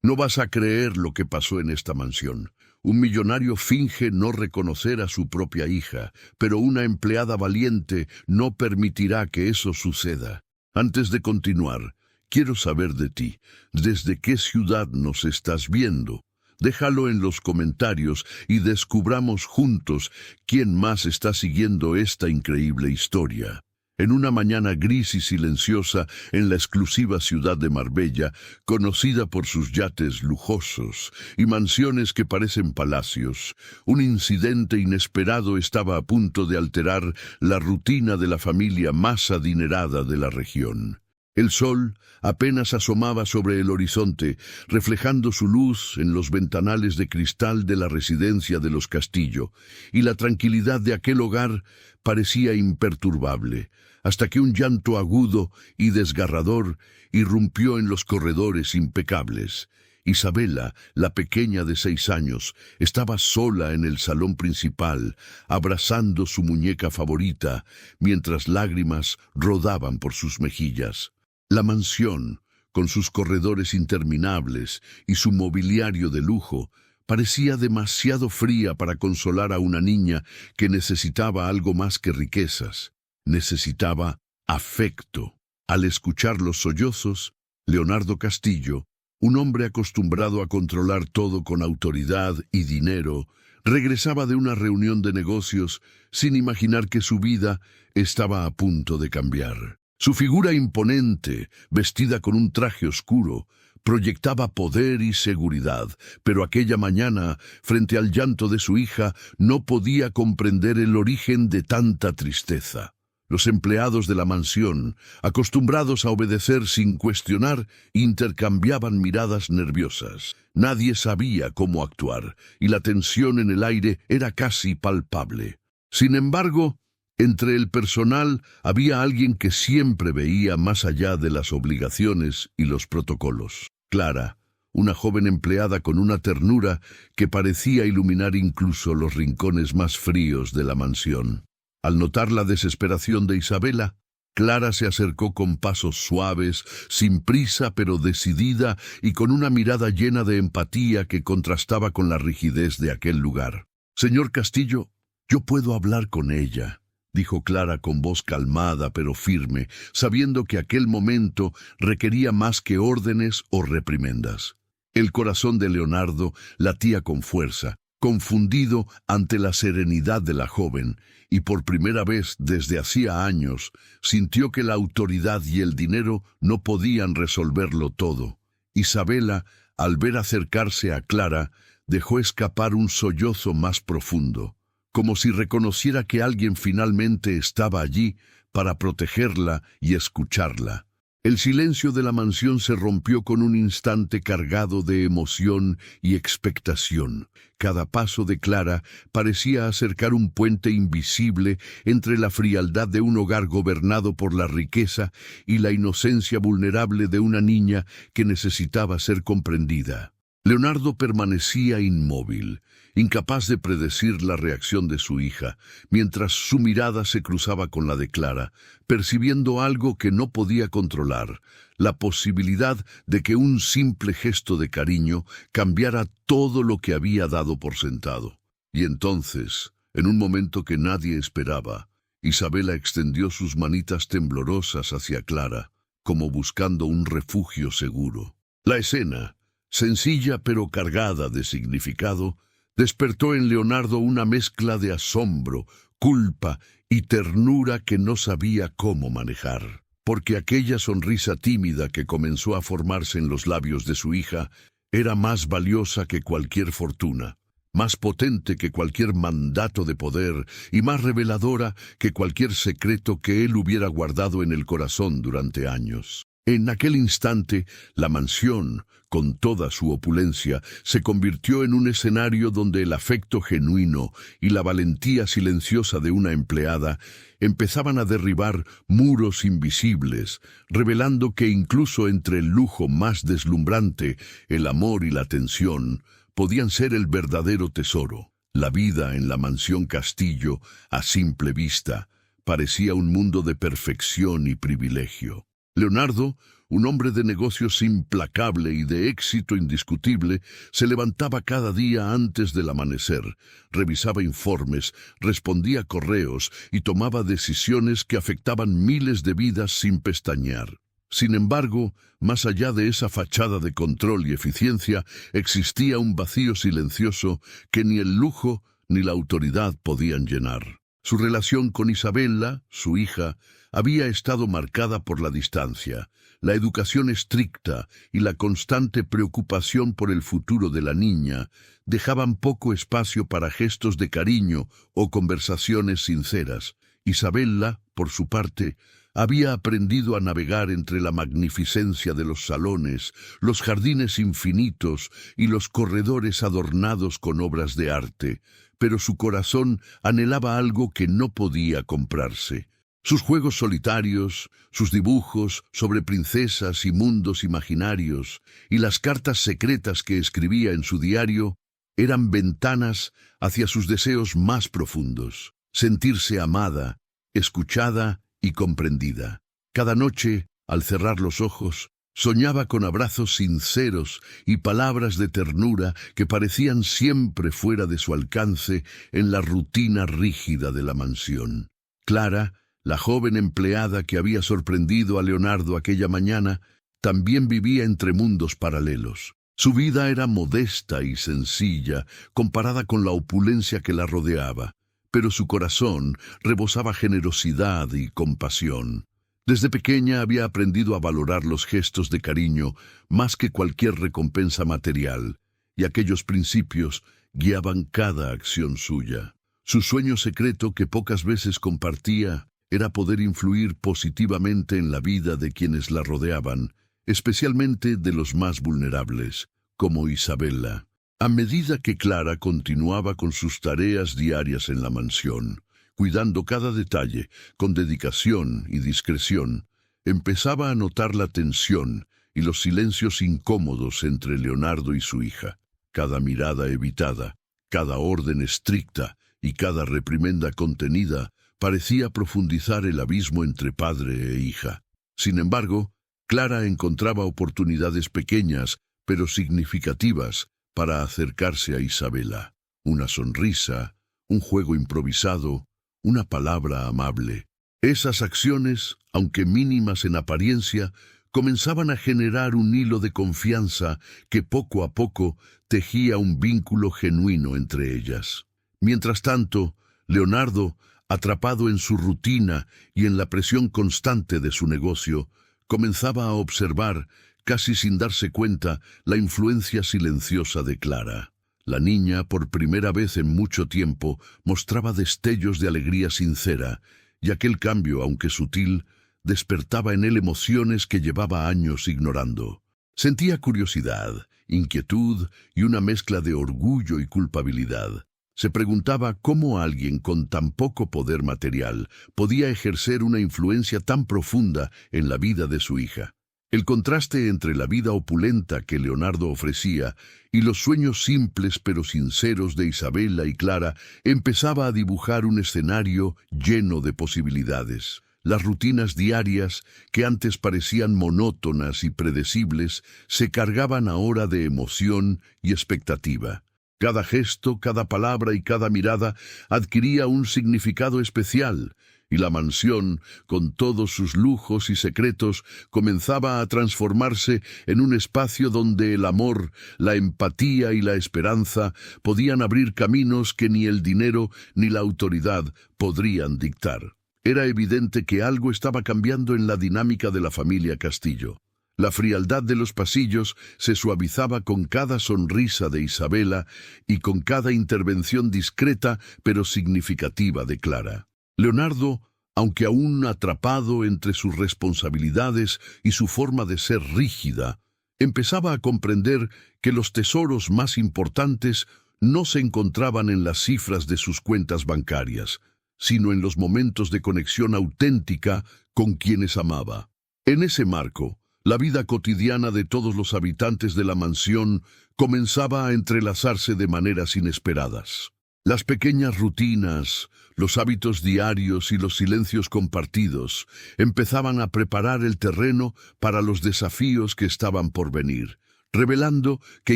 No vas a creer lo que pasó en esta mansión. Un millonario finge no reconocer a su propia hija, pero una empleada valiente no permitirá que eso suceda. Antes de continuar, quiero saber de ti. ¿Desde qué ciudad nos estás viendo? Déjalo en los comentarios y descubramos juntos quién más está siguiendo esta increíble historia. En una mañana gris y silenciosa en la exclusiva ciudad de Marbella, conocida por sus yates lujosos y mansiones que parecen palacios, un incidente inesperado estaba a punto de alterar la rutina de la familia más adinerada de la región. El sol apenas asomaba sobre el horizonte, reflejando su luz en los ventanales de cristal de la residencia de los Castillo, y la tranquilidad de aquel hogar parecía imperturbable, hasta que un llanto agudo y desgarrador irrumpió en los corredores impecables. Isabela, la pequeña de 6 años, estaba sola en el salón principal, abrazando su muñeca favorita, mientras lágrimas rodaban por sus mejillas. La mansión, con sus corredores interminables y su mobiliario de lujo, parecía demasiado fría para consolar a una niña que necesitaba algo más que riquezas. Necesitaba afecto. Al escuchar los sollozos, Leonardo Castillo, un hombre acostumbrado a controlar todo con autoridad y dinero, regresaba de una reunión de negocios sin imaginar que su vida estaba a punto de cambiar. Su figura imponente, vestida con un traje oscuro, proyectaba poder y seguridad, pero aquella mañana, frente al llanto de su hija, no podía comprender el origen de tanta tristeza. Los empleados de la mansión, acostumbrados a obedecer sin cuestionar, intercambiaban miradas nerviosas. Nadie sabía cómo actuar, y la tensión en el aire era casi palpable. Sin embargo, entre el personal había alguien que siempre veía más allá de las obligaciones y los protocolos. Clara, una joven empleada con una ternura que parecía iluminar incluso los rincones más fríos de la mansión. Al notar la desesperación de Isabela, Clara se acercó con pasos suaves, sin prisa pero decidida y con una mirada llena de empatía que contrastaba con la rigidez de aquel lugar. «Señor Castillo, yo puedo hablar con ella», dijo Clara con voz calmada pero firme, sabiendo que aquel momento requería más que órdenes o reprimendas. El corazón de Leonardo latía con fuerza, confundido ante la serenidad de la joven, y por primera vez desde hacía años sintió que la autoridad y el dinero no podían resolverlo todo. Isabela, al ver acercarse a Clara, dejó escapar un sollozo más profundo, como si reconociera que alguien finalmente estaba allí para protegerla y escucharla. El silencio de la mansión se rompió con un instante cargado de emoción y expectación. Cada paso de Clara parecía acercar un puente invisible entre la frialdad de un hogar gobernado por la riqueza y la inocencia vulnerable de una niña que necesitaba ser comprendida. Leonardo permanecía inmóvil, incapaz de predecir la reacción de su hija, mientras su mirada se cruzaba con la de Clara, percibiendo algo que no podía controlar, la posibilidad de que un simple gesto de cariño cambiara todo lo que había dado por sentado. Y entonces, en un momento que nadie esperaba, Isabela extendió sus manitas temblorosas hacia Clara, como buscando un refugio seguro. La escena, sencilla pero cargada de significado, despertó en Leonardo una mezcla de asombro, culpa y ternura que no sabía cómo manejar. Porque aquella sonrisa tímida que comenzó a formarse en los labios de su hija era más valiosa que cualquier fortuna, más potente que cualquier mandato de poder y más reveladora que cualquier secreto que él hubiera guardado en el corazón durante años. En aquel instante, la mansión, con toda su opulencia, se convirtió en un escenario donde el afecto genuino y la valentía silenciosa de una empleada empezaban a derribar muros invisibles, revelando que incluso entre el lujo más deslumbrante, el amor y la atención podían ser el verdadero tesoro. La vida en la mansión Castillo, a simple vista, parecía un mundo de perfección y privilegio. Leonardo, un hombre de negocios implacable y de éxito indiscutible, se levantaba cada día antes del amanecer, revisaba informes, respondía correos y tomaba decisiones que afectaban miles de vidas sin pestañear. Sin embargo, más allá de esa fachada de control y eficiencia, existía un vacío silencioso que ni el lujo ni la autoridad podían llenar. Su relación con Isabella, su hija, había estado marcada por la distancia, la educación estricta y la constante preocupación por el futuro de la niña dejaban poco espacio para gestos de cariño o conversaciones sinceras. Isabella, por su parte, había aprendido a navegar entre la magnificencia de los salones, los jardines infinitos y los corredores adornados con obras de arte, pero su corazón anhelaba algo que no podía comprarse. Sus juegos solitarios, sus dibujos sobre princesas y mundos imaginarios, y las cartas secretas que escribía en su diario, eran ventanas hacia sus deseos más profundos. Sentirse amada, escuchada y comprendida. Cada noche, al cerrar los ojos, soñaba con abrazos sinceros y palabras de ternura que parecían siempre fuera de su alcance en la rutina rígida de la mansión. Clara, la joven empleada que había sorprendido a Leonardo aquella mañana, también vivía entre mundos paralelos. Su vida era modesta y sencilla comparada con la opulencia que la rodeaba, pero su corazón rebosaba generosidad y compasión. Desde pequeña había aprendido a valorar los gestos de cariño más que cualquier recompensa material, y aquellos principios guiaban cada acción suya. Su sueño secreto, que pocas veces compartía, era poder influir positivamente en la vida de quienes la rodeaban, especialmente de los más vulnerables, como Isabella. A medida que Clara continuaba con sus tareas diarias en la mansión, cuidando cada detalle con dedicación y discreción, empezaba a notar la tensión y los silencios incómodos entre Leonardo y su hija. Cada mirada evitada, cada orden estricta y cada reprimenda contenida parecía profundizar el abismo entre padre e hija. Sin embargo, Clara encontraba oportunidades pequeñas, pero significativas, para acercarse a Isabella. Una sonrisa, un juego improvisado, una palabra amable. Esas acciones, aunque mínimas en apariencia, comenzaban a generar un hilo de confianza que poco a poco tejía un vínculo genuino entre ellas. Mientras tanto, Leonardo, atrapado en su rutina y en la presión constante de su negocio, comenzaba a observar, casi sin darse cuenta, la influencia silenciosa de Clara. La niña, por primera vez en mucho tiempo, mostraba destellos de alegría sincera, y aquel cambio, aunque sutil, despertaba en él emociones que llevaba años ignorando. Sentía curiosidad, inquietud y una mezcla de orgullo y culpabilidad. Se preguntaba cómo alguien con tan poco poder material podía ejercer una influencia tan profunda en la vida de su hija. El contraste entre la vida opulenta que Leonardo ofrecía y los sueños simples pero sinceros de Isabella y Clara empezaba a dibujar un escenario lleno de posibilidades. Las rutinas diarias, que antes parecían monótonas y predecibles, se cargaban ahora de emoción y expectativa. Cada gesto, cada palabra y cada mirada adquiría un significado especial, y la mansión, con todos sus lujos y secretos, comenzaba a transformarse en un espacio donde el amor, la empatía y la esperanza podían abrir caminos que ni el dinero ni la autoridad podrían dictar. Era evidente que algo estaba cambiando en la dinámica de la familia Castillo. La frialdad de los pasillos se suavizaba con cada sonrisa de Isabella y con cada intervención discreta pero significativa de Clara. Leonardo, aunque aún atrapado entre sus responsabilidades y su forma de ser rígida, empezaba a comprender que los tesoros más importantes no se encontraban en las cifras de sus cuentas bancarias, sino en los momentos de conexión auténtica con quienes amaba. En ese marco, la vida cotidiana de todos los habitantes de la mansión comenzaba a entrelazarse de maneras inesperadas. Las pequeñas rutinas, los hábitos diarios y los silencios compartidos empezaban a preparar el terreno para los desafíos que estaban por venir, revelando que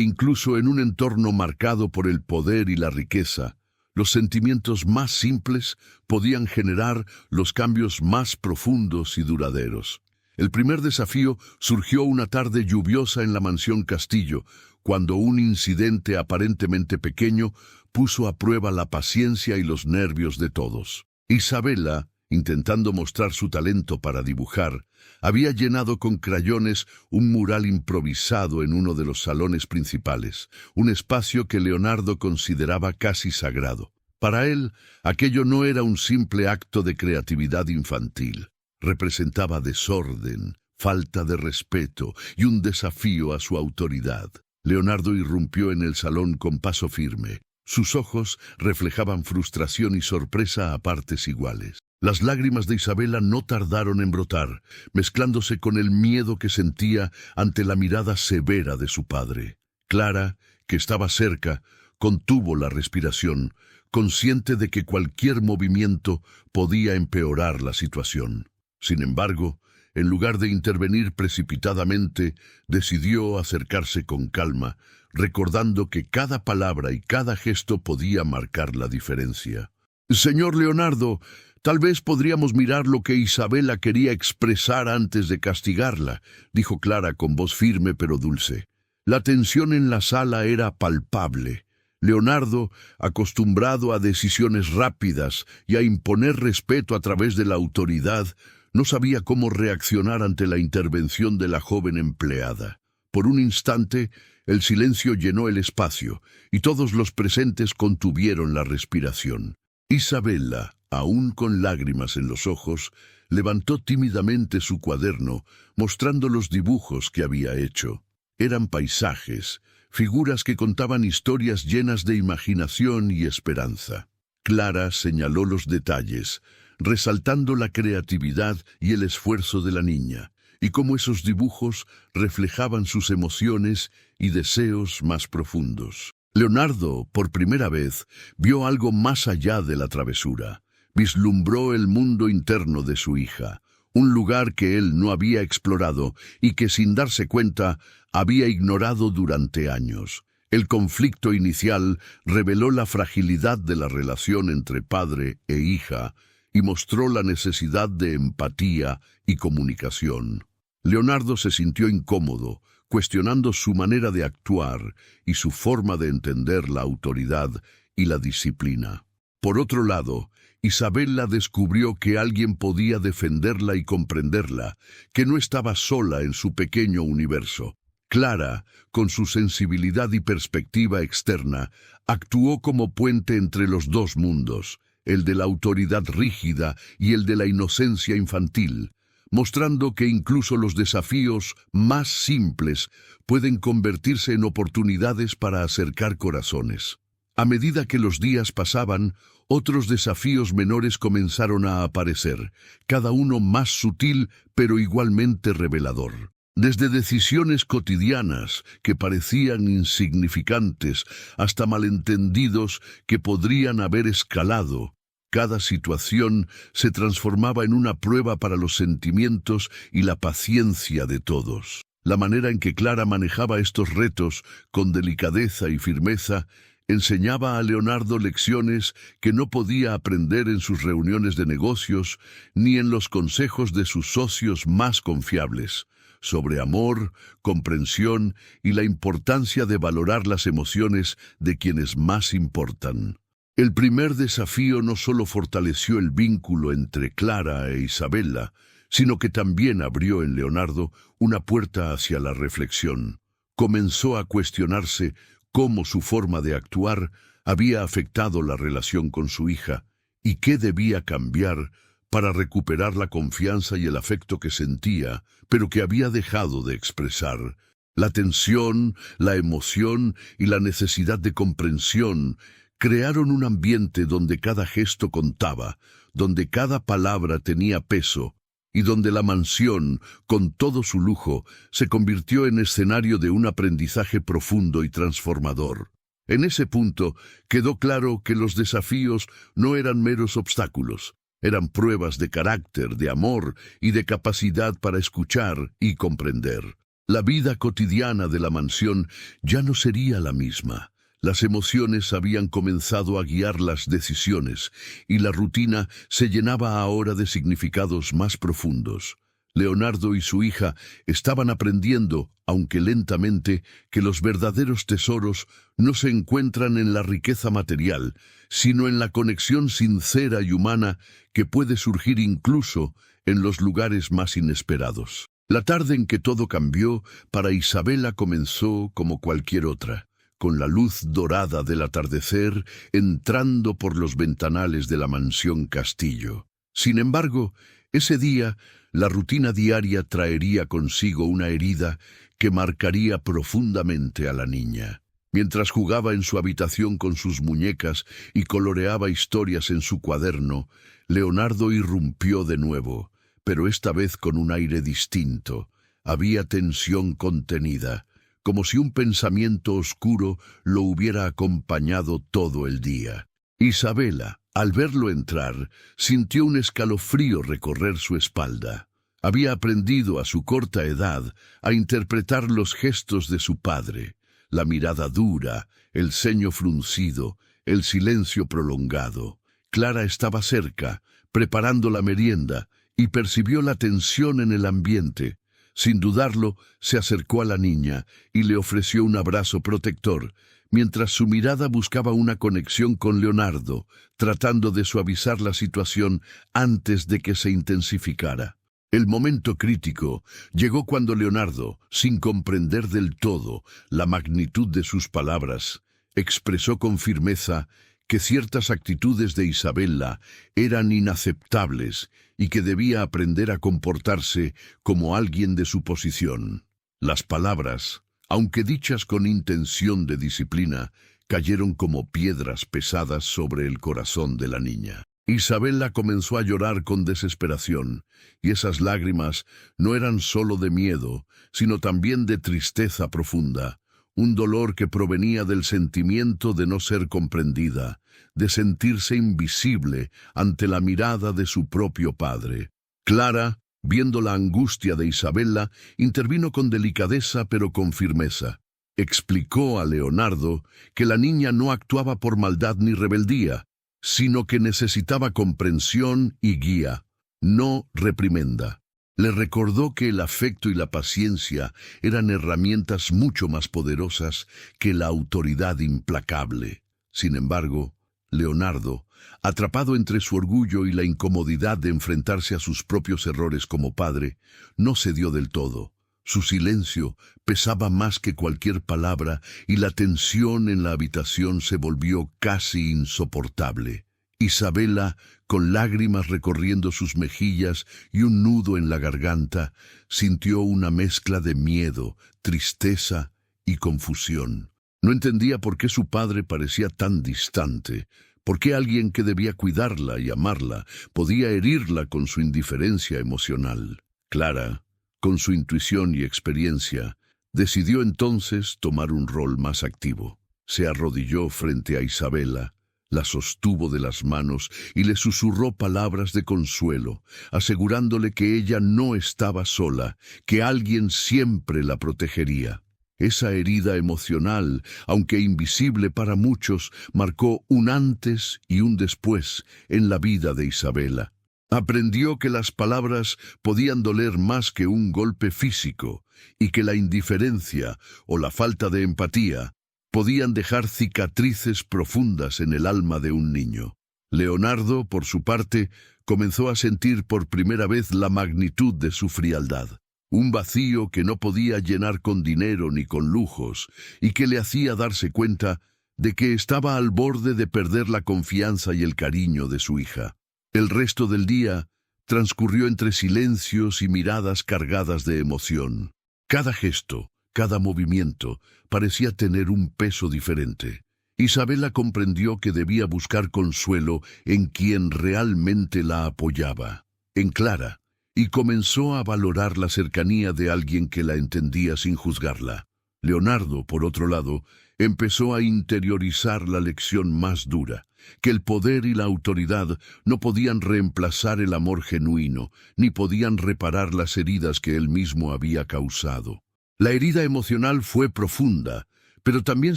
incluso en un entorno marcado por el poder y la riqueza, los sentimientos más simples podían generar los cambios más profundos y duraderos. El primer desafío surgió una tarde lluviosa en la mansión Castillo, cuando un incidente aparentemente pequeño puso a prueba la paciencia y los nervios de todos. Isabela, intentando mostrar su talento para dibujar, había llenado con crayones un mural improvisado en uno de los salones principales, un espacio que Leonardo consideraba casi sagrado. Para él, aquello no era un simple acto de creatividad infantil. Representaba desorden, falta de respeto y un desafío a su autoridad. Leonardo irrumpió en el salón con paso firme. Sus ojos reflejaban frustración y sorpresa a partes iguales. Las lágrimas de Isabela no tardaron en brotar, mezclándose con el miedo que sentía ante la mirada severa de su padre. Clara, que estaba cerca, contuvo la respiración, consciente de que cualquier movimiento podía empeorar la situación. Sin embargo, en lugar de intervenir precipitadamente, decidió acercarse con calma, recordando que cada palabra y cada gesto podía marcar la diferencia. «Señor Leonardo, tal vez podríamos mirar lo que Isabela quería expresar antes de castigarla», dijo Clara con voz firme pero dulce. La tensión en la sala era palpable. Leonardo, acostumbrado a decisiones rápidas y a imponer respeto a través de la autoridad, no sabía cómo reaccionar ante la intervención de la joven empleada. Por un instante, el silencio llenó el espacio, y todos los presentes contuvieron la respiración. Isabela, aún con lágrimas en los ojos, levantó tímidamente su cuaderno, mostrando los dibujos que había hecho. Eran paisajes, figuras que contaban historias llenas de imaginación y esperanza. Clara señaló los detalles, resaltando la creatividad y el esfuerzo de la niña, y cómo esos dibujos reflejaban sus emociones y deseos más profundos. Leonardo, por primera vez, vio algo más allá de la travesura. Vislumbró el mundo interno de su hija, un lugar que él no había explorado y que, sin darse cuenta, había ignorado durante años. El conflicto inicial reveló la fragilidad de la relación entre padre e hija y mostró la necesidad de empatía y comunicación. Leonardo se sintió incómodo, cuestionando su manera de actuar y su forma de entender la autoridad y la disciplina. Por otro lado, Isabela descubrió que alguien podía defenderla y comprenderla, que no estaba sola en su pequeño universo. Clara, con su sensibilidad y perspectiva externa, actuó como puente entre los dos mundos, el de la autoridad rígida y el de la inocencia infantil, mostrando que incluso los desafíos más simples pueden convertirse en oportunidades para acercar corazones. A medida que los días pasaban, otros desafíos menores comenzaron a aparecer, cada uno más sutil pero igualmente revelador. Desde decisiones cotidianas que parecían insignificantes hasta malentendidos que podrían haber escalado, cada situación se transformaba en una prueba para los sentimientos y la paciencia de todos. La manera en que Clara manejaba estos retos con delicadeza y firmeza enseñaba a Leonardo lecciones que no podía aprender en sus reuniones de negocios ni en los consejos de sus socios más confiables, sobre amor, comprensión y la importancia de valorar las emociones de quienes más importan. El primer desafío no solo fortaleció el vínculo entre Clara e Isabela, sino que también abrió en Leonardo una puerta hacia la reflexión. Comenzó a cuestionarse cómo su forma de actuar había afectado la relación con su hija y qué debía cambiar para recuperar la confianza y el afecto que sentía, pero que había dejado de expresar. La tensión, la emoción y la necesidad de comprensión crearon un ambiente donde cada gesto contaba, donde cada palabra tenía peso, y donde la mansión, con todo su lujo, se convirtió en escenario de un aprendizaje profundo y transformador. En ese punto quedó claro que los desafíos no eran meros obstáculos, eran pruebas de carácter, de amor y de capacidad para escuchar y comprender. La vida cotidiana de la mansión ya no sería la misma. Las emociones habían comenzado a guiar las decisiones y la rutina se llenaba ahora de significados más profundos. Leonardo y su hija estaban aprendiendo, aunque lentamente, que los verdaderos tesoros no se encuentran en la riqueza material, sino en la conexión sincera y humana que puede surgir incluso en los lugares más inesperados. La tarde en que todo cambió para Isabela comenzó como cualquier otra, con la luz dorada del atardecer entrando por los ventanales de la mansión Castillo. Sin embargo, ese día, la rutina diaria traería consigo una herida que marcaría profundamente a la niña. Mientras jugaba en su habitación con sus muñecas y coloreaba historias en su cuaderno, Leonardo irrumpió de nuevo, pero esta vez con un aire distinto. Había tensión contenida, como si un pensamiento oscuro lo hubiera acompañado todo el día. Isabela, al verlo entrar, sintió un escalofrío recorrer su espalda. Había aprendido a su corta edad a interpretar los gestos de su padre, la mirada dura, el ceño fruncido, el silencio prolongado. Clara estaba cerca, preparando la merienda, y percibió la tensión en el ambiente. Sin dudarlo, se acercó a la niña y le ofreció un abrazo protector, mientras su mirada buscaba una conexión con Leonardo, tratando de suavizar la situación antes de que se intensificara. El momento crítico llegó cuando Leonardo, sin comprender del todo la magnitud de sus palabras, expresó con firmeza que ciertas actitudes de Isabela eran inaceptables y que debía aprender a comportarse como alguien de su posición. Las palabras, aunque dichas con intención de disciplina, cayeron como piedras pesadas sobre el corazón de la niña. Isabela comenzó a llorar con desesperación, y esas lágrimas no eran solo de miedo, sino también de tristeza profunda, un dolor que provenía del sentimiento de no ser comprendida, de sentirse invisible ante la mirada de su propio padre. Clara, viendo la angustia de Isabela, intervino con delicadeza pero con firmeza. Explicó a Leonardo que la niña no actuaba por maldad ni rebeldía, sino que necesitaba comprensión y guía, no reprimenda. Le recordó que el afecto y la paciencia eran herramientas mucho más poderosas que la autoridad implacable. Sin embargo, Leonardo, atrapado entre su orgullo y la incomodidad de enfrentarse a sus propios errores como padre, no cedió del todo. Su silencio pesaba más que cualquier palabra y la tensión en la habitación se volvió casi insoportable. Isabela, con lágrimas recorriendo sus mejillas y un nudo en la garganta, sintió una mezcla de miedo, tristeza y confusión. No entendía por qué su padre parecía tan distante, por qué alguien que debía cuidarla y amarla podía herirla con su indiferencia emocional. Clara, con su intuición y experiencia, decidió entonces tomar un rol más activo. Se arrodilló frente a Isabela, la sostuvo de las manos y le susurró palabras de consuelo, asegurándole que ella no estaba sola, que alguien siempre la protegería. Esa herida emocional, aunque invisible para muchos, marcó un antes y un después en la vida de Isabela. Aprendió que las palabras podían doler más que un golpe físico y que la indiferencia o la falta de empatía podían dejar cicatrices profundas en el alma de un niño. Leonardo, por su parte, comenzó a sentir por primera vez la magnitud de su frialdad. Un vacío que no podía llenar con dinero ni con lujos y que le hacía darse cuenta de que estaba al borde de perder la confianza y el cariño de su hija. El resto del día transcurrió entre silencios y miradas cargadas de emoción. Cada gesto, cada movimiento, parecía tener un peso diferente. Isabela comprendió que debía buscar consuelo en quien realmente la apoyaba, en Clara, y comenzó a valorar la cercanía de alguien que la entendía sin juzgarla. Leonardo, por otro lado, empezó a interiorizar la lección más dura, que el poder y la autoridad no podían reemplazar el amor genuino, ni podían reparar las heridas que él mismo había causado. La herida emocional fue profunda, pero también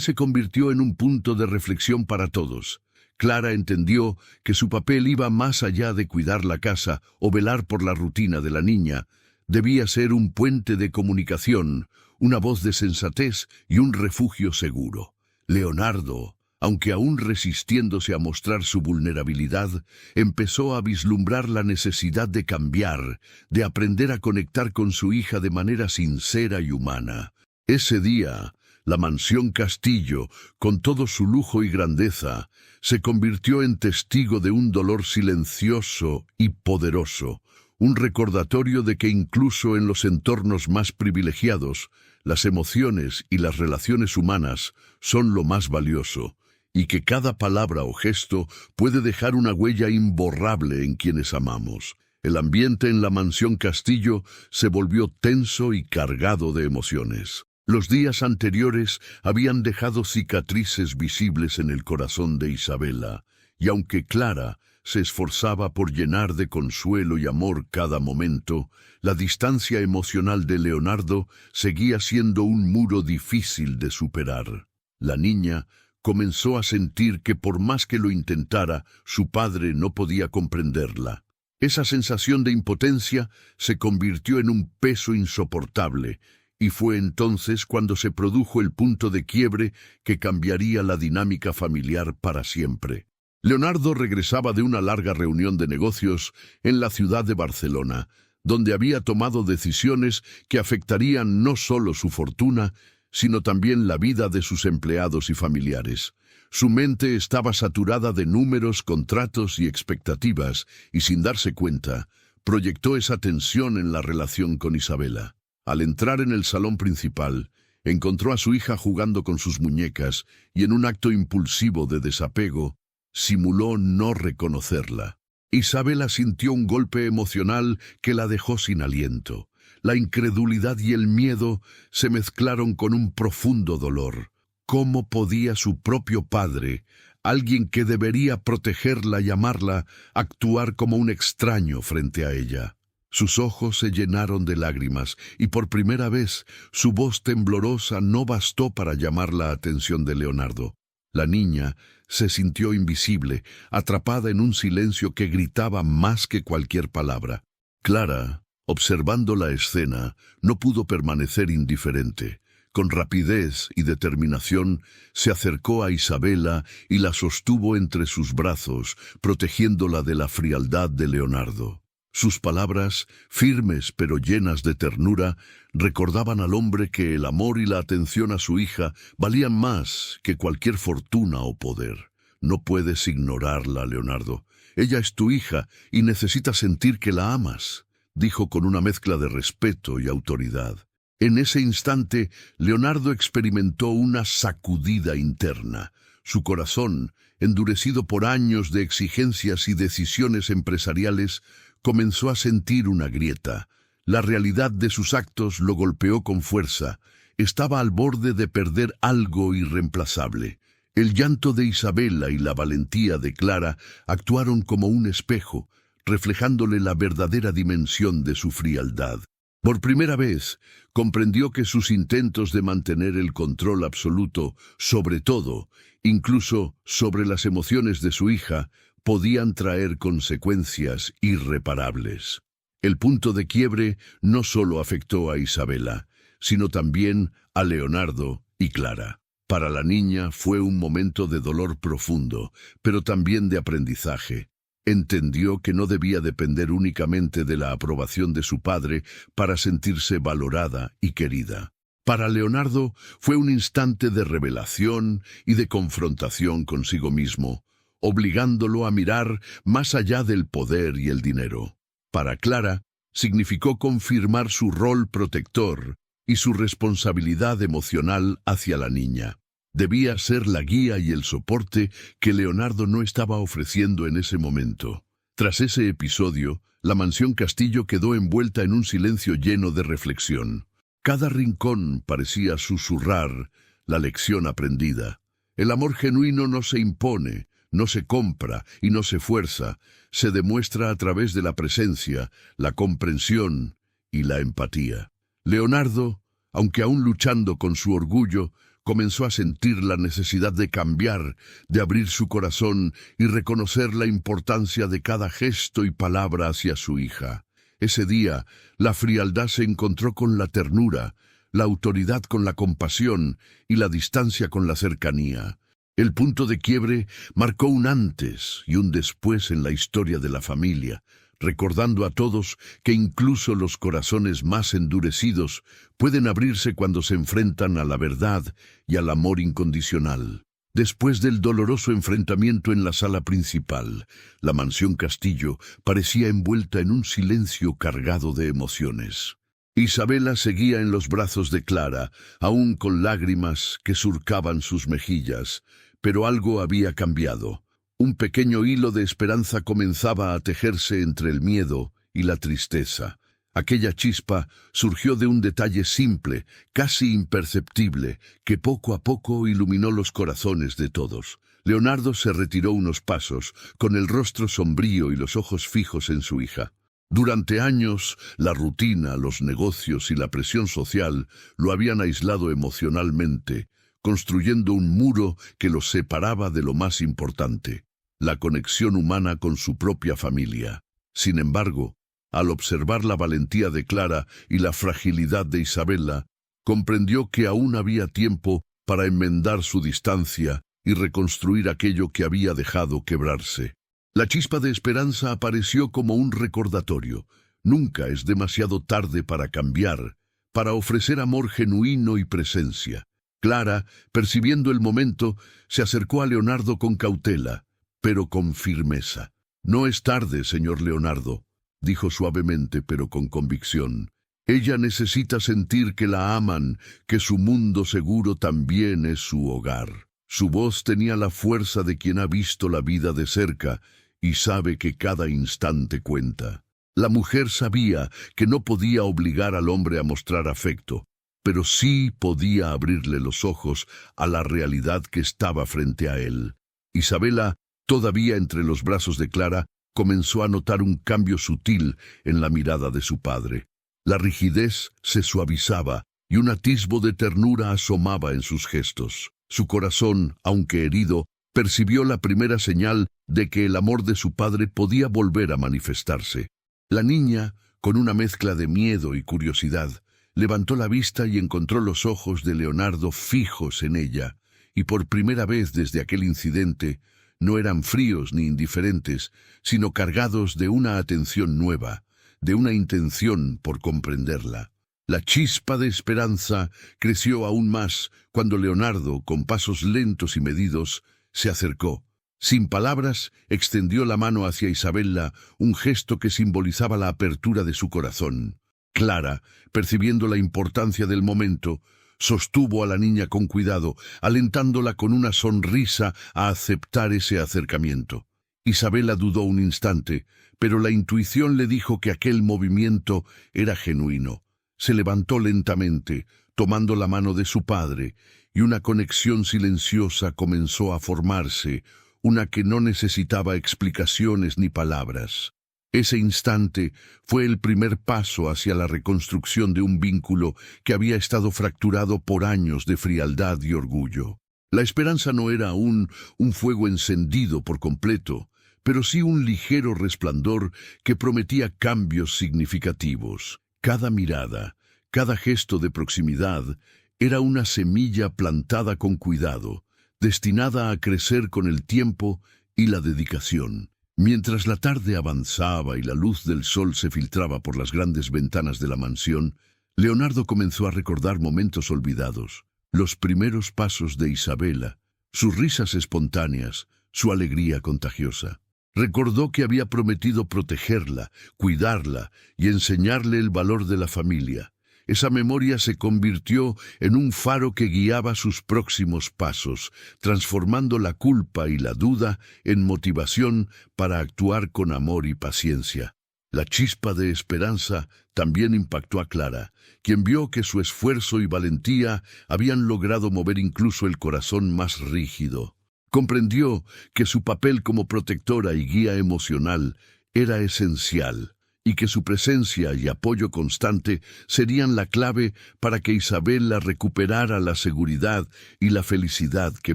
se convirtió en un punto de reflexión para todos. Clara entendió que su papel iba más allá de cuidar la casa o velar por la rutina de la niña. Debía ser un puente de comunicación, una voz de sensatez y un refugio seguro. Leonardo, aunque aún resistiéndose a mostrar su vulnerabilidad, empezó a vislumbrar la necesidad de cambiar, de aprender a conectar con su hija de manera sincera y humana. Ese día, la mansión Castillo, con todo su lujo y grandeza, se convirtió en testigo de un dolor silencioso y poderoso, un recordatorio de que incluso en los entornos más privilegiados, las emociones y las relaciones humanas son lo más valioso, y que cada palabra o gesto puede dejar una huella imborrable en quienes amamos. El ambiente en la mansión Castillo se volvió tenso y cargado de emociones. Los días anteriores habían dejado cicatrices visibles en el corazón de Isabela, y aunque Clara se esforzaba por llenar de consuelo y amor cada momento, la distancia emocional de Leonardo seguía siendo un muro difícil de superar. La niña comenzó a sentir que por más que lo intentara, su padre no podía comprenderla. Esa sensación de impotencia se convirtió en un peso insoportable, y fue entonces cuando se produjo el punto de quiebre que cambiaría la dinámica familiar para siempre. Leonardo regresaba de una larga reunión de negocios en la ciudad de Barcelona, donde había tomado decisiones que afectarían no solo su fortuna, sino también la vida de sus empleados y familiares. Su mente estaba saturada de números, contratos y expectativas, y sin darse cuenta, proyectó esa tensión en la relación con Isabela. Al entrar en el salón principal, encontró a su hija jugando con sus muñecas y en un acto impulsivo de desapego, simuló no reconocerla. Isabela sintió un golpe emocional que la dejó sin aliento. La incredulidad y el miedo se mezclaron con un profundo dolor. ¿Cómo podía su propio padre, alguien que debería protegerla y amarla, actuar como un extraño frente a ella? Sus ojos se llenaron de lágrimas y por primera vez su voz temblorosa no bastó para llamar la atención de Leonardo. La niña se sintió invisible, atrapada en un silencio que gritaba más que cualquier palabra. Clara, observando la escena, no pudo permanecer indiferente. Con rapidez y determinación se acercó a Isabela y la sostuvo entre sus brazos, protegiéndola de la frialdad de Leonardo. Sus palabras, firmes pero llenas de ternura, recordaban al hombre que el amor y la atención a su hija valían más que cualquier fortuna o poder. No puedes ignorarla, Leonardo. Ella es tu hija y necesitas sentir que la amas, dijo con una mezcla de respeto y autoridad. En ese instante, Leonardo experimentó una sacudida interna. Su corazón, endurecido por años de exigencias y decisiones empresariales, comenzó a sentir una grieta. La realidad de sus actos lo golpeó con fuerza. Estaba al borde de perder algo irreemplazable. El llanto de Isabela y la valentía de Clara actuaron como un espejo, reflejándole la verdadera dimensión de su frialdad. Por primera vez, comprendió que sus intentos de mantener el control absoluto, sobre todo, incluso sobre las emociones de su hija, podían traer consecuencias irreparables. El punto de quiebre no solo afectó a Isabela, sino también a Leonardo y Clara. Para la niña fue un momento de dolor profundo, pero también de aprendizaje. Entendió que no debía depender únicamente de la aprobación de su padre para sentirse valorada y querida. Para Leonardo fue un instante de revelación y de confrontación consigo mismo, obligándolo a mirar más allá del poder y el dinero. Para Clara, significó confirmar su rol protector y su responsabilidad emocional hacia la niña. Debía ser la guía y el soporte que Leonardo no estaba ofreciendo en ese momento. Tras ese episodio, la mansión Castillo quedó envuelta en un silencio lleno de reflexión. Cada rincón parecía susurrar, la lección aprendida. El amor genuino no se impone, no se compra y no se fuerza, se demuestra a través de la presencia, la comprensión y la empatía. Leonardo, aunque aún luchando con su orgullo, comenzó a sentir la necesidad de cambiar, de abrir su corazón y reconocer la importancia de cada gesto y palabra hacia su hija. Ese día, la frialdad se encontró con la ternura, la autoridad con la compasión y la distancia con la cercanía. El punto de quiebre marcó un antes y un después en la historia de la familia, recordando a todos que incluso los corazones más endurecidos pueden abrirse cuando se enfrentan a la verdad y al amor incondicional. Después del doloroso enfrentamiento en la sala principal, la mansión Castillo parecía envuelta en un silencio cargado de emociones. Isabela seguía en los brazos de Clara, aún con lágrimas que surcaban sus mejillas, pero algo había cambiado. Un pequeño hilo de esperanza comenzaba a tejerse entre el miedo y la tristeza. Aquella chispa surgió de un detalle simple, casi imperceptible, que poco a poco iluminó los corazones de todos. Leonardo se retiró unos pasos, con el rostro sombrío y los ojos fijos en su hija. Durante años, la rutina, los negocios y la presión social lo habían aislado emocionalmente, construyendo un muro que los separaba de lo más importante, la conexión humana con su propia familia. Sin embargo, al observar la valentía de Clara y la fragilidad de Isabela, comprendió que aún había tiempo para enmendar su distancia y reconstruir aquello que había dejado quebrarse. La chispa de esperanza apareció como un recordatorio. Nunca es demasiado tarde para cambiar, para ofrecer amor genuino y presencia. Clara, percibiendo el momento, se acercó a Leonardo con cautela, pero con firmeza. «No es tarde, señor Leonardo», dijo suavemente pero con convicción. «Ella necesita sentir que la aman, que su mundo seguro también es su hogar». Su voz tenía la fuerza de quien ha visto la vida de cerca y sabe que cada instante cuenta. La mujer sabía que no podía obligar al hombre a mostrar afecto, pero sí podía abrirle los ojos a la realidad que estaba frente a él. Isabela, todavía entre los brazos de Clara, comenzó a notar un cambio sutil en la mirada de su padre. La rigidez se suavizaba y un atisbo de ternura asomaba en sus gestos. Su corazón, aunque herido, percibió la primera señal de que el amor de su padre podía volver a manifestarse. La niña, con una mezcla de miedo y curiosidad, levantó la vista y encontró los ojos de Leonardo fijos en ella, y por primera vez desde aquel incidente no eran fríos ni indiferentes, sino cargados de una atención nueva, de una intención por comprenderla. La chispa de esperanza creció aún más cuando Leonardo, con pasos lentos y medidos, se acercó. Sin palabras, extendió la mano hacia Isabela, un gesto que simbolizaba la apertura de su corazón. Clara, percibiendo la importancia del momento, sostuvo a la niña con cuidado, alentándola con una sonrisa a aceptar ese acercamiento. Isabela dudó un instante, pero la intuición le dijo que aquel movimiento era genuino. Se levantó lentamente, tomando la mano de su padre, y una conexión silenciosa comenzó a formarse, una que no necesitaba explicaciones ni palabras. Ese instante fue el primer paso hacia la reconstrucción de un vínculo que había estado fracturado por años de frialdad y orgullo. La esperanza no era aún un fuego encendido por completo, pero sí un ligero resplandor que prometía cambios significativos. Cada mirada, cada gesto de proximidad, era una semilla plantada con cuidado, destinada a crecer con el tiempo y la dedicación. Mientras la tarde avanzaba y la luz del sol se filtraba por las grandes ventanas de la mansión, Leonardo comenzó a recordar momentos olvidados, los primeros pasos de Isabela, sus risas espontáneas, su alegría contagiosa. Recordó que había prometido protegerla, cuidarla y enseñarle el valor de la familia. Esa memoria se convirtió en un faro que guiaba sus próximos pasos, transformando la culpa y la duda en motivación para actuar con amor y paciencia. La chispa de esperanza también impactó a Clara, quien vio que su esfuerzo y valentía habían logrado mover incluso el corazón más rígido. Comprendió que su papel como protectora y guía emocional era esencial, y que su presencia y apoyo constante serían la clave para que Isabela recuperara la seguridad y la felicidad que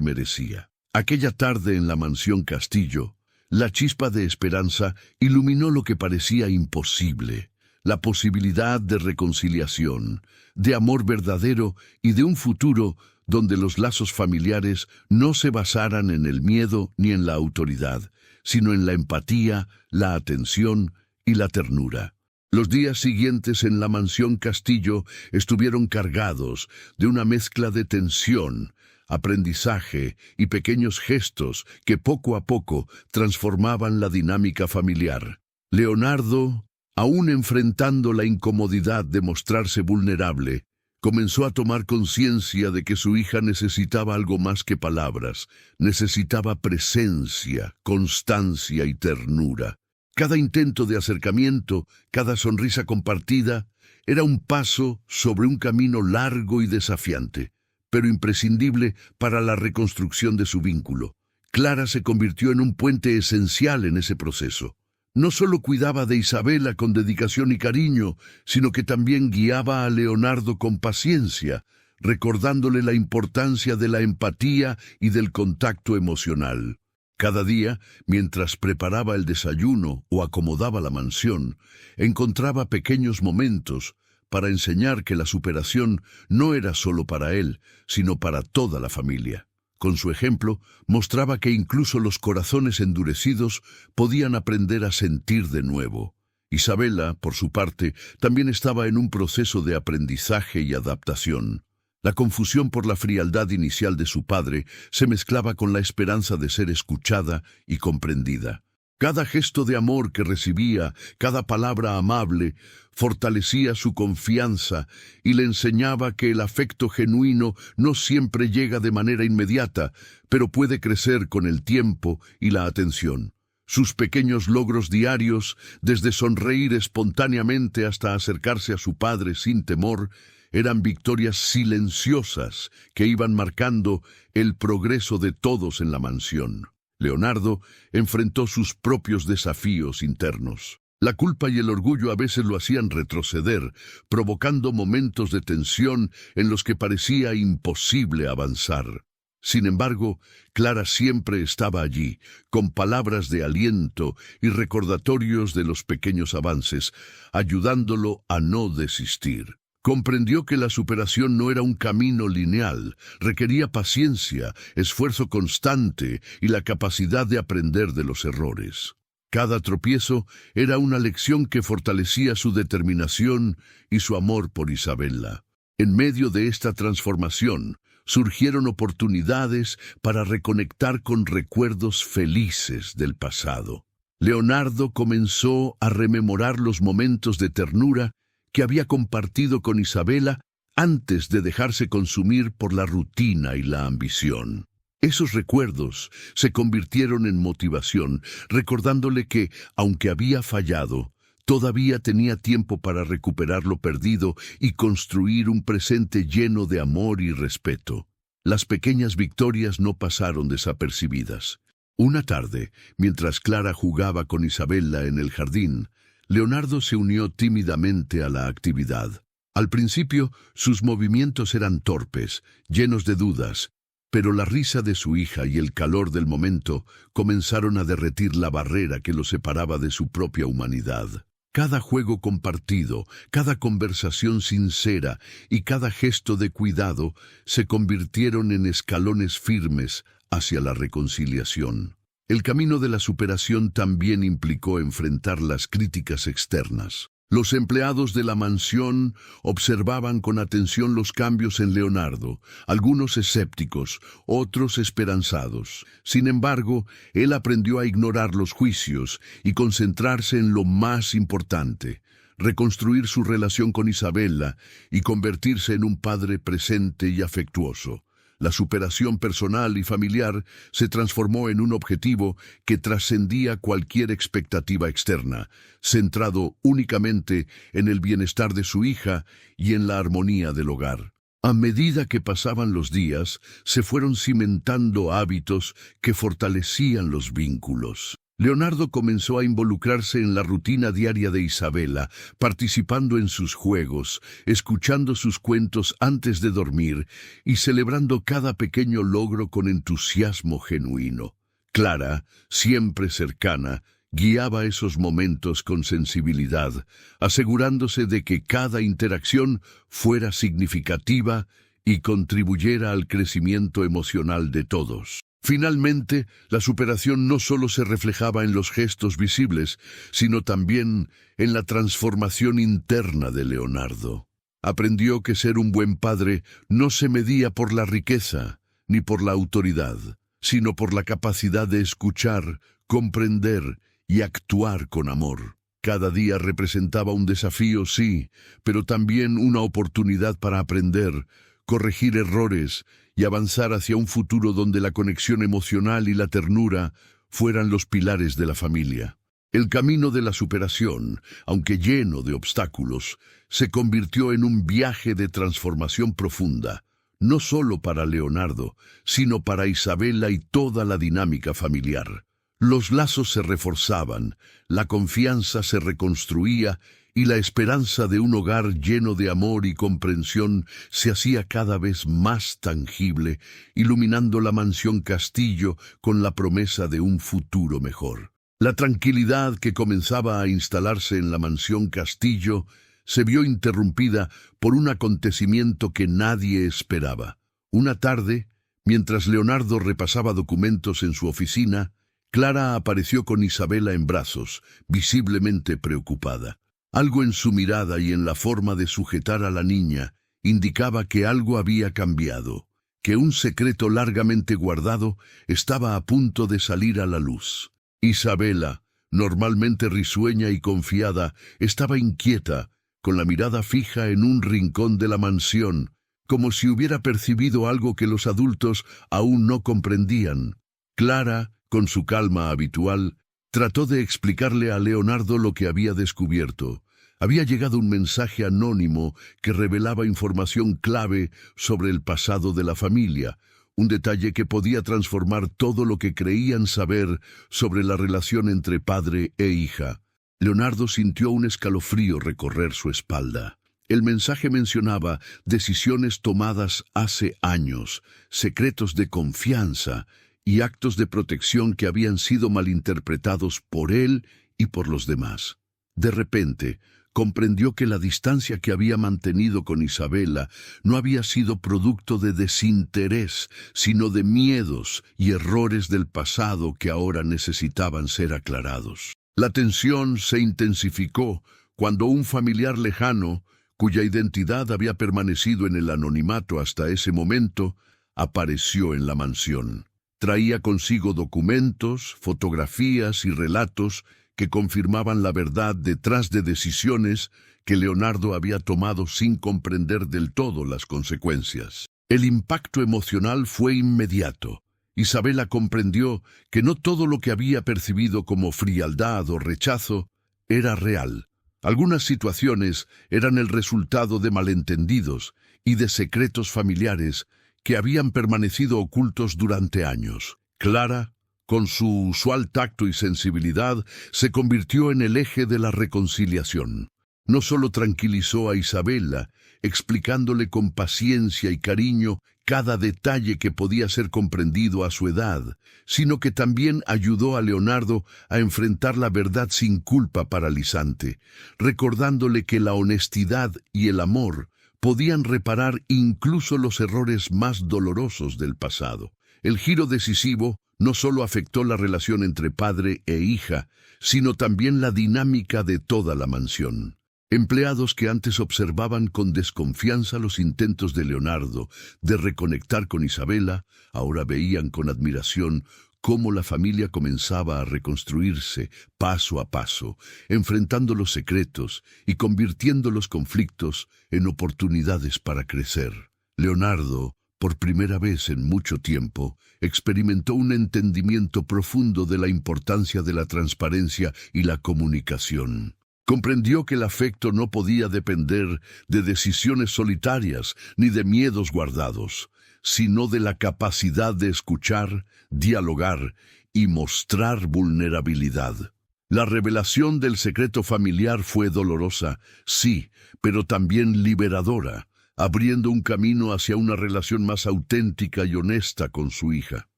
merecía. Aquella tarde en la mansión Castillo, la chispa de esperanza iluminó lo que parecía imposible, la posibilidad de reconciliación, de amor verdadero y de un futuro donde los lazos familiares no se basaran en el miedo ni en la autoridad, sino en la empatía, la atención y la ternura. Los días siguientes en la mansión Castillo estuvieron cargados de una mezcla de tensión, aprendizaje y pequeños gestos que poco a poco transformaban la dinámica familiar. Leonardo, aún enfrentando la incomodidad de mostrarse vulnerable, comenzó a tomar conciencia de que su hija necesitaba algo más que palabras, necesitaba presencia, constancia y ternura. Cada intento de acercamiento, cada sonrisa compartida, era un paso sobre un camino largo y desafiante, pero imprescindible para la reconstrucción de su vínculo. Clara se convirtió en un puente esencial en ese proceso. No solo cuidaba de Isabela con dedicación y cariño, sino que también guiaba a Leonardo con paciencia, recordándole la importancia de la empatía y del contacto emocional. Cada día, mientras preparaba el desayuno o acomodaba la mansión, encontraba pequeños momentos para enseñar que la superación no era solo para él, sino para toda la familia. Con su ejemplo, mostraba que incluso los corazones endurecidos podían aprender a sentir de nuevo. Isabela, por su parte, también estaba en un proceso de aprendizaje y adaptación. La confusión por la frialdad inicial de su padre se mezclaba con la esperanza de ser escuchada y comprendida. Cada gesto de amor que recibía, cada palabra amable, fortalecía su confianza y le enseñaba que el afecto genuino no siempre llega de manera inmediata, pero puede crecer con el tiempo y la atención. Sus pequeños logros diarios, desde sonreír espontáneamente hasta acercarse a su padre sin temor, eran victorias silenciosas que iban marcando el progreso de todos en la mansión. Leonardo enfrentó sus propios desafíos internos. La culpa y el orgullo a veces lo hacían retroceder, provocando momentos de tensión en los que parecía imposible avanzar. Sin embargo, Clara siempre estaba allí, con palabras de aliento y recordatorios de los pequeños avances, ayudándolo a no desistir. Comprendió que la superación no era un camino lineal, requería paciencia, esfuerzo constante y la capacidad de aprender de los errores. Cada tropiezo era una lección que fortalecía su determinación y su amor por Isabela. En medio de esta transformación, surgieron oportunidades para reconectar con recuerdos felices del pasado. Leonardo comenzó a rememorar los momentos de ternura que había compartido con Isabela antes de dejarse consumir por la rutina y la ambición. Esos recuerdos se convirtieron en motivación, recordándole que, aunque había fallado, todavía tenía tiempo para recuperar lo perdido y construir un presente lleno de amor y respeto. Las pequeñas victorias no pasaron desapercibidas. Una tarde, mientras Clara jugaba con Isabela en el jardín, Leonardo se unió tímidamente a la actividad. Al principio, sus movimientos eran torpes, llenos de dudas, pero la risa de su hija y el calor del momento comenzaron a derretir la barrera que lo separaba de su propia humanidad. Cada juego compartido, cada conversación sincera y cada gesto de cuidado se convirtieron en escalones firmes hacia la reconciliación. El camino de la superación también implicó enfrentar las críticas externas. Los empleados de la mansión observaban con atención los cambios en Leonardo, algunos escépticos, otros esperanzados. Sin embargo, él aprendió a ignorar los juicios y concentrarse en lo más importante: reconstruir su relación con Isabela y convertirse en un padre presente y afectuoso. La superación personal y familiar se transformó en un objetivo que trascendía cualquier expectativa externa, centrado únicamente en el bienestar de su hija y en la armonía del hogar. A medida que pasaban los días, se fueron cimentando hábitos que fortalecían los vínculos. Leonardo comenzó a involucrarse en la rutina diaria de Isabela, participando en sus juegos, escuchando sus cuentos antes de dormir y celebrando cada pequeño logro con entusiasmo genuino. Clara, siempre cercana, guiaba esos momentos con sensibilidad, asegurándose de que cada interacción fuera significativa y contribuyera al crecimiento emocional de todos. Finalmente, la superación no solo se reflejaba en los gestos visibles, sino también en la transformación interna de Leonardo. Aprendió que ser un buen padre no se medía por la riqueza ni por la autoridad, sino por la capacidad de escuchar, comprender y actuar con amor. Cada día representaba un desafío, sí, pero también una oportunidad para aprender, corregir errores y avanzar hacia un futuro donde la conexión emocional y la ternura fueran los pilares de la familia. El camino de la superación, aunque lleno de obstáculos, se convirtió en un viaje de transformación profunda, no solo para Leonardo, sino para Isabela y toda la dinámica familiar. Los lazos se reforzaban, la confianza se reconstruía y la esperanza de un hogar lleno de amor y comprensión se hacía cada vez más tangible, iluminando la mansión Castillo con la promesa de un futuro mejor. La tranquilidad que comenzaba a instalarse en la mansión Castillo se vio interrumpida por un acontecimiento que nadie esperaba. Una tarde, mientras Leonardo repasaba documentos en su oficina, Clara apareció con Isabela en brazos, visiblemente preocupada. Algo en su mirada y en la forma de sujetar a la niña indicaba que algo había cambiado, que un secreto largamente guardado estaba a punto de salir a la luz. Isabela, normalmente risueña y confiada, estaba inquieta, con la mirada fija en un rincón de la mansión, como si hubiera percibido algo que los adultos aún no comprendían. Clara, con su calma habitual, trató de explicarle a Leonardo lo que había descubierto. Había llegado un mensaje anónimo que revelaba información clave sobre el pasado de la familia, un detalle que podía transformar todo lo que creían saber sobre la relación entre padre e hija. Leonardo sintió un escalofrío recorrer su espalda. El mensaje mencionaba decisiones tomadas hace años, secretos de confianza y actos de protección que habían sido malinterpretados por él y por los demás. De repente, comprendió que la distancia que había mantenido con Isabela no había sido producto de desinterés, sino de miedos y errores del pasado que ahora necesitaban ser aclarados. La tensión se intensificó cuando un familiar lejano, cuya identidad había permanecido en el anonimato hasta ese momento, apareció en la mansión. Traía consigo documentos, fotografías y relatos que confirmaban la verdad detrás de decisiones que Leonardo había tomado sin comprender del todo las consecuencias. El impacto emocional fue inmediato. Isabela comprendió que no todo lo que había percibido como frialdad o rechazo era real. Algunas situaciones eran el resultado de malentendidos y de secretos familiares que habían permanecido ocultos durante años. Clara, con su usual tacto y sensibilidad, se convirtió en el eje de la reconciliación. No solo tranquilizó a Isabela, explicándole con paciencia y cariño cada detalle que podía ser comprendido a su edad, sino que también ayudó a Leonardo a enfrentar la verdad sin culpa paralizante, recordándole que la honestidad y el amor podían reparar incluso los errores más dolorosos del pasado. El giro decisivo no solo afectó la relación entre padre e hija, sino también la dinámica de toda la mansión. Empleados que antes observaban con desconfianza los intentos de Leonardo de reconectar con Isabela, ahora veían con admiración cómo la familia comenzaba a reconstruirse paso a paso, enfrentando los secretos y convirtiendo los conflictos en oportunidades para crecer. Leonardo, Por primera vez en mucho tiempo, experimentó un entendimiento profundo de la importancia de la transparencia y la comunicación. Comprendió que el afecto no podía depender de decisiones solitarias ni de miedos guardados, sino de la capacidad de escuchar, dialogar y mostrar vulnerabilidad. La revelación del secreto familiar fue dolorosa, sí, pero también liberadora, abriendo un camino hacia una relación más auténtica y honesta con su hija.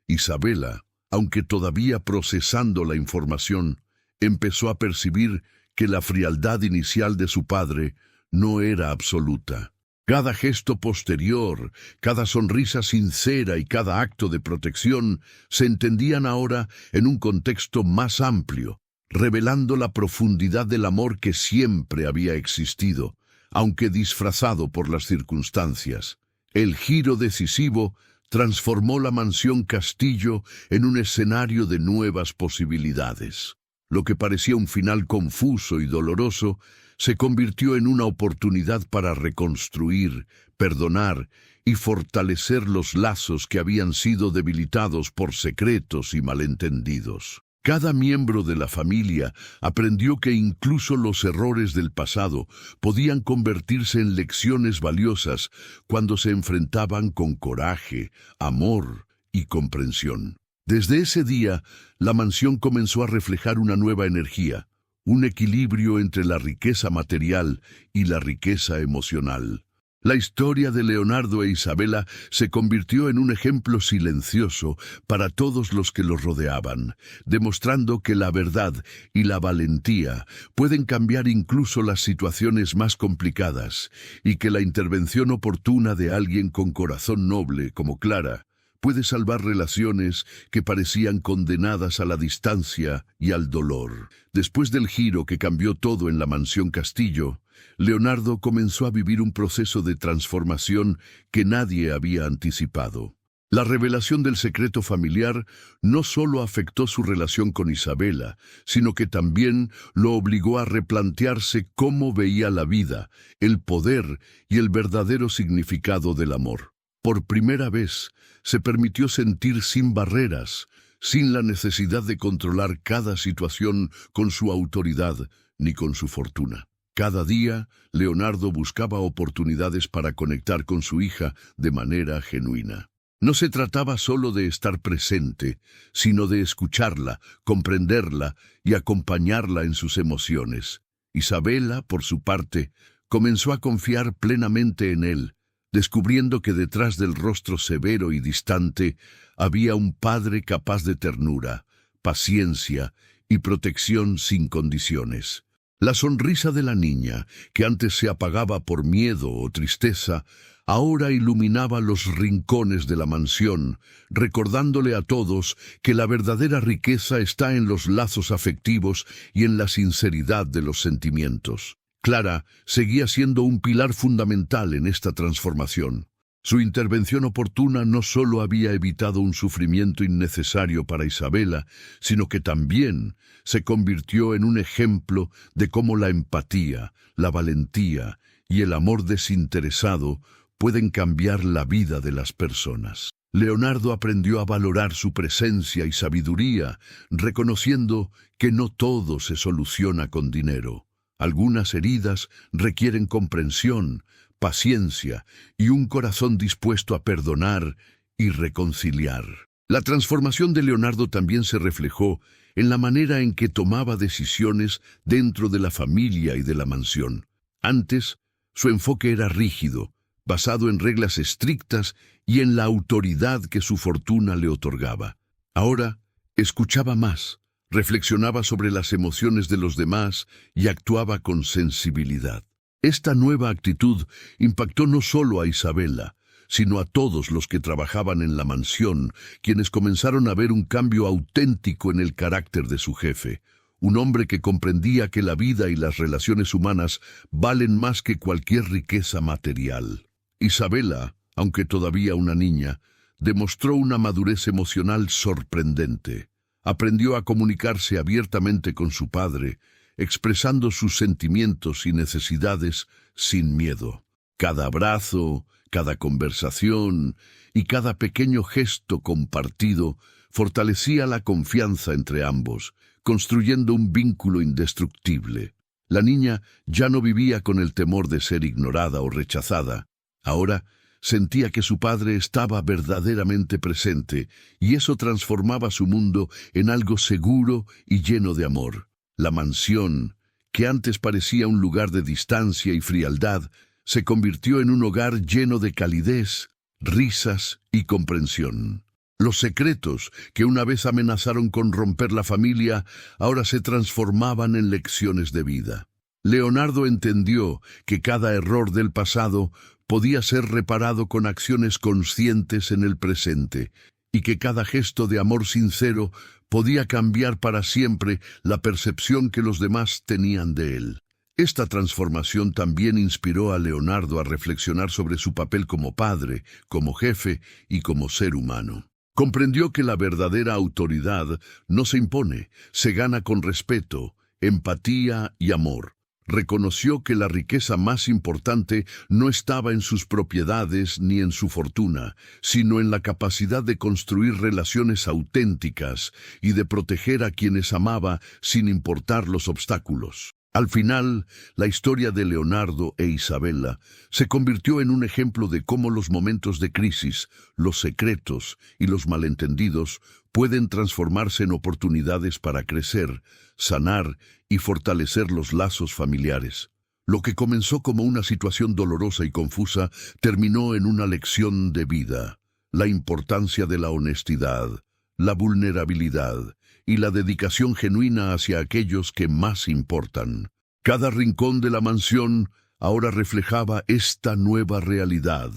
Isabela, aunque todavía procesando la información, empezó a percibir que la frialdad inicial de su padre no era absoluta. Cada gesto posterior, cada sonrisa sincera y cada acto de protección se entendían ahora en un contexto más amplio, revelando la profundidad del amor que siempre había existido, aunque disfrazado por las circunstancias. El giro decisivo transformó la mansión Castillo en un escenario de nuevas posibilidades. Lo que parecía un final confuso y doloroso se convirtió en una oportunidad para reconstruir, perdonar y fortalecer los lazos que habían sido debilitados por secretos y malentendidos. Cada miembro de la familia aprendió que incluso los errores del pasado podían convertirse en lecciones valiosas cuando se enfrentaban con coraje, amor y comprensión. Desde ese día, la mansión comenzó a reflejar una nueva energía, un equilibrio entre la riqueza material y la riqueza emocional. La historia de Leonardo e Isabela se convirtió en un ejemplo silencioso para todos los que los rodeaban, demostrando que la verdad y la valentía pueden cambiar incluso las situaciones más complicadas, y que la intervención oportuna de alguien con corazón noble como Clara puede salvar relaciones que parecían condenadas a la distancia y al dolor. Después del giro que cambió todo en la mansión Castillo, Leonardo comenzó a vivir un proceso de transformación que nadie había anticipado. La revelación del secreto familiar no solo afectó su relación con Isabela, sino que también lo obligó a replantearse cómo veía la vida, el poder y el verdadero significado del amor. Por primera vez, se permitió sentir sin barreras, sin la necesidad de controlar cada situación con su autoridad ni con su fortuna. Cada día, Leonardo buscaba oportunidades para conectar con su hija de manera genuina. No se trataba solo de estar presente, sino de escucharla, comprenderla y acompañarla en sus emociones. Isabela, por su parte, comenzó a confiar plenamente en él, descubriendo que detrás del rostro severo y distante había un padre capaz de ternura, paciencia y protección sin condiciones. La sonrisa de la niña, que antes se apagaba por miedo o tristeza, ahora iluminaba los rincones de la mansión, recordándole a todos que la verdadera riqueza está en los lazos afectivos y en la sinceridad de los sentimientos. Clara seguía siendo un pilar fundamental en esta transformación. Su intervención oportuna no solo había evitado un sufrimiento innecesario para Isabela, sino que también se convirtió en un ejemplo de cómo la empatía, la valentía y el amor desinteresado pueden cambiar la vida de las personas. Leonardo aprendió a valorar su presencia y sabiduría, reconociendo que no todo se soluciona con dinero. Algunas heridas requieren comprensión, paciencia y un corazón dispuesto a perdonar y reconciliar. La transformación de Leonardo también se reflejó en la manera en que tomaba decisiones dentro de la familia y de la mansión. Antes, su enfoque era rígido, basado en reglas estrictas y en la autoridad que su fortuna le otorgaba. Ahora, escuchaba más, reflexionaba sobre las emociones de los demás y actuaba con sensibilidad. Esta nueva actitud impactó no solo a Isabela, sino a todos los que trabajaban en la mansión, quienes comenzaron a ver un cambio auténtico en el carácter de su jefe, un hombre que comprendía que la vida y las relaciones humanas valen más que cualquier riqueza material. Isabela, aunque todavía una niña, demostró una madurez emocional sorprendente. Aprendió a comunicarse abiertamente con su padre, expresando sus sentimientos y necesidades sin miedo. Cada abrazo, Cada conversación y cada pequeño gesto compartido fortalecía la confianza entre ambos, construyendo un vínculo indestructible. La niña ya no vivía con el temor de ser ignorada o rechazada. Ahora sentía que su padre estaba verdaderamente presente, y eso transformaba su mundo en algo seguro y lleno de amor. La mansión, que antes parecía un lugar de distancia y frialdad, se convirtió en un hogar lleno de calidez, risas y comprensión. Los secretos, que una vez amenazaron con romper la familia, ahora se transformaban en lecciones de vida. Leonardo entendió que cada error del pasado podía ser reparado con acciones conscientes en el presente, y que cada gesto de amor sincero podía cambiar para siempre la percepción que los demás tenían de él. Esta transformación también inspiró a Leonardo a reflexionar sobre su papel como padre, como jefe y como ser humano. Comprendió que la verdadera autoridad no se impone, se gana con respeto, empatía y amor. Reconoció que la riqueza más importante no estaba en sus propiedades ni en su fortuna, sino en la capacidad de construir relaciones auténticas y de proteger a quienes amaba sin importar los obstáculos. Al final, la historia de Leonardo e Isabela se convirtió en un ejemplo de cómo los momentos de crisis, los secretos y los malentendidos pueden transformarse en oportunidades para crecer, sanar y fortalecer los lazos familiares. Lo que comenzó como una situación dolorosa y confusa terminó en una lección de vida: la importancia de la honestidad, la vulnerabilidad y la dedicación genuina hacia aquellos que más importan. Cada rincón de la mansión ahora reflejaba esta nueva realidad,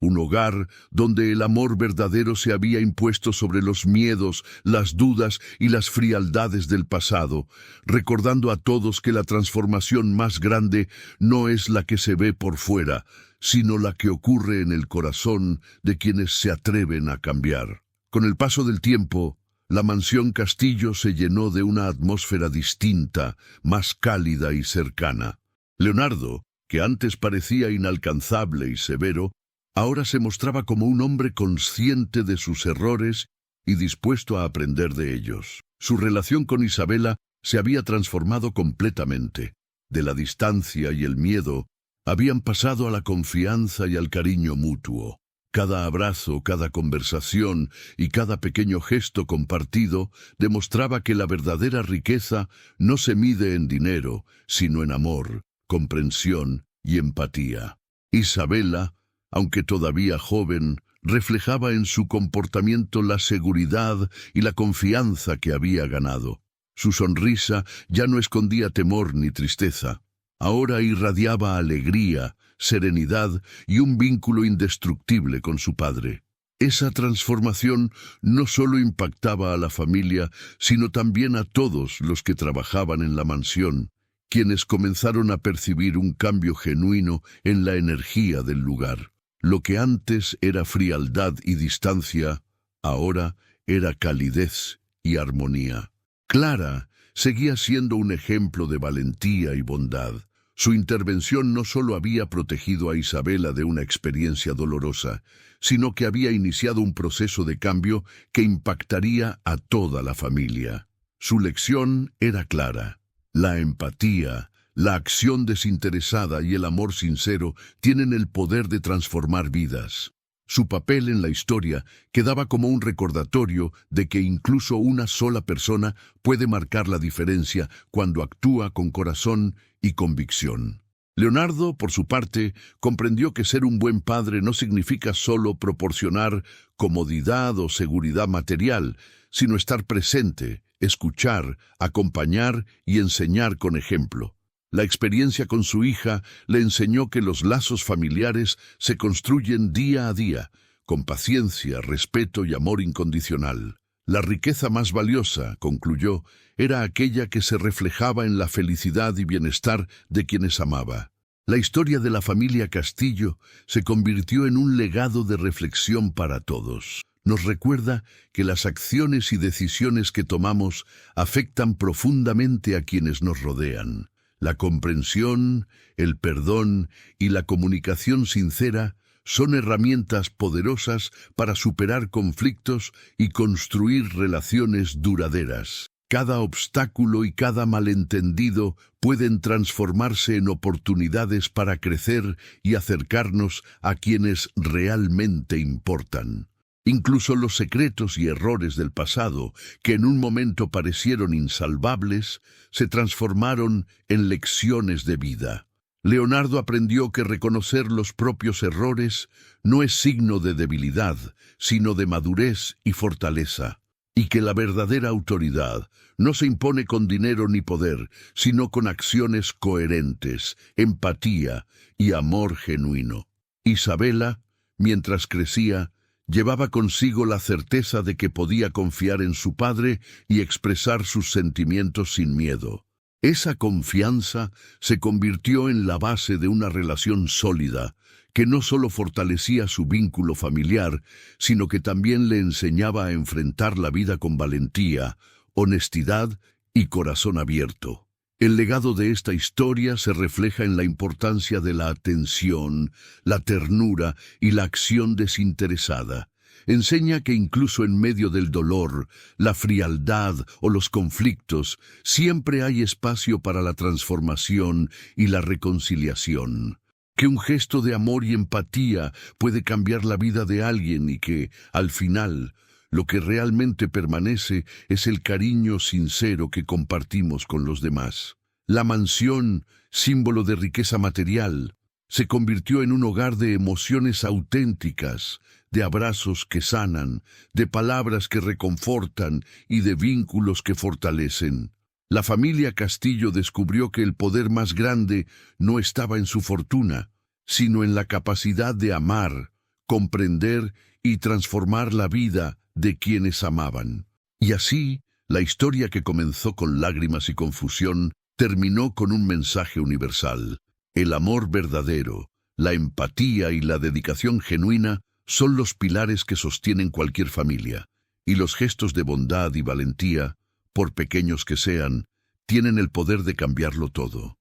un hogar donde el amor verdadero se había impuesto sobre los miedos, las dudas y las frialdades del pasado, recordando a todos que la transformación más grande no es la que se ve por fuera, sino la que ocurre en el corazón de quienes se atreven a cambiar. Con el paso del tiempo, la mansión Castillo se llenó de una atmósfera distinta, más cálida y cercana. Leonardo, que antes parecía inalcanzable y severo, ahora se mostraba como un hombre consciente de sus errores y dispuesto a aprender de ellos. Su relación con Isabela se había transformado completamente. De la distancia y el miedo, habían pasado a la confianza y al cariño mutuo. Cada abrazo, cada conversación y cada pequeño gesto compartido demostraba que la verdadera riqueza no se mide en dinero, sino en amor, comprensión y empatía. Isabela, aunque todavía joven, reflejaba en su comportamiento la seguridad y la confianza que había ganado. Su sonrisa ya no escondía temor ni tristeza. Ahora irradiaba alegría, serenidad y un vínculo indestructible con su padre. Esa transformación no solo impactaba a la familia, sino también a todos los que trabajaban en la mansión, quienes comenzaron a percibir un cambio genuino en la energía del lugar. Lo que antes era frialdad y distancia, ahora era calidez y armonía. Clara seguía siendo un ejemplo de valentía y bondad. Su intervención no solo había protegido a Isabela de una experiencia dolorosa, sino que había iniciado un proceso de cambio que impactaría a toda la familia. Su lección era clara: la empatía, la acción desinteresada y el amor sincero tienen el poder de transformar vidas. Su papel en la historia quedaba como un recordatorio de que incluso una sola persona puede marcar la diferencia cuando actúa con corazón y convicción. Leonardo, por su parte, comprendió que ser un buen padre no significa solo proporcionar comodidad o seguridad material, sino estar presente, escuchar, acompañar y enseñar con ejemplo. La experiencia con su hija le enseñó que los lazos familiares se construyen día a día, con paciencia, respeto y amor incondicional. La riqueza más valiosa, concluyó, era aquella que se reflejaba en la felicidad y bienestar de quienes amaba. La historia de la familia Castillo se convirtió en un legado de reflexión para todos. Nos recuerda que las acciones y decisiones que tomamos afectan profundamente a quienes nos rodean. La comprensión, el perdón y la comunicación sincera son herramientas poderosas para superar conflictos y construir relaciones duraderas. Cada obstáculo y cada malentendido pueden transformarse en oportunidades para crecer y acercarnos a quienes realmente importan. Incluso los secretos y errores del pasado, que en un momento parecieron insalvables, se transformaron en lecciones de vida. Leonardo aprendió que reconocer los propios errores no es signo de debilidad, sino de madurez y fortaleza, y que la verdadera autoridad no se impone con dinero ni poder, sino con acciones coherentes, empatía y amor genuino. Isabela, mientras crecía, llevaba consigo la certeza de que podía confiar en su padre y expresar sus sentimientos sin miedo. Esa confianza se convirtió en la base de una relación sólida, que no solo fortalecía su vínculo familiar, sino que también le enseñaba a enfrentar la vida con valentía, honestidad y corazón abierto. El legado de esta historia se refleja en la importancia de la atención, la ternura y la acción desinteresada. Enseña que incluso en medio del dolor, la frialdad o los conflictos, siempre hay espacio para la transformación y la reconciliación. Que un gesto de amor y empatía puede cambiar la vida de alguien y que, al final, lo que realmente permanece es el cariño sincero que compartimos con los demás. La mansión, símbolo de riqueza material, se convirtió en un hogar de emociones auténticas, de abrazos que sanan, de palabras que reconfortan y de vínculos que fortalecen. La familia Castillo descubrió que el poder más grande no estaba en su fortuna, sino en la capacidad de amar, comprender y transformar la vida de quienes amaban. Y así, la historia que comenzó con lágrimas y confusión terminó con un mensaje universal. El amor verdadero, la empatía y la dedicación genuina son los pilares que sostienen cualquier familia, y los gestos de bondad y valentía, por pequeños que sean, tienen el poder de cambiarlo todo.